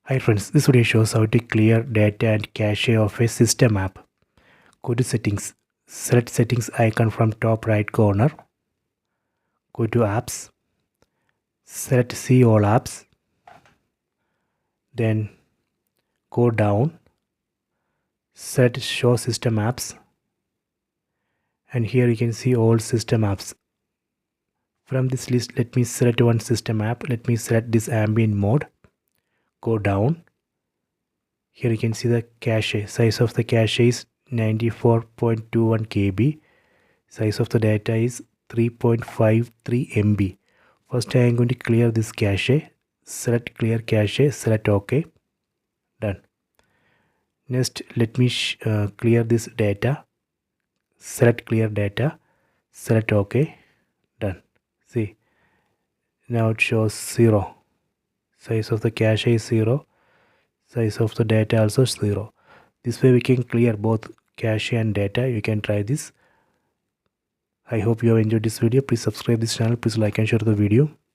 Hi friends, this video shows how to clear data and cache of a system app. Go to settings, select settings icon from top right corner, go to apps, select see all apps, then go down, select show system apps, and here you can see all system apps. From this list, let me select one system app. Let me select this ambient mode, go down. Here you can see the cache. Size of the cache is 94.21 KB. Size of the data is 3.53 MB. First I am going to clear this cache. Select clear cache, select OK. Done. Next let me clear this data. Select clear data, select OK. Done. See, now it shows 0. Size of the cache is 0. Size of the data also 0. This way we can clear both cache and data. You can try this. I hope you have enjoyed this video. Please subscribe this channel. Please like and share the video.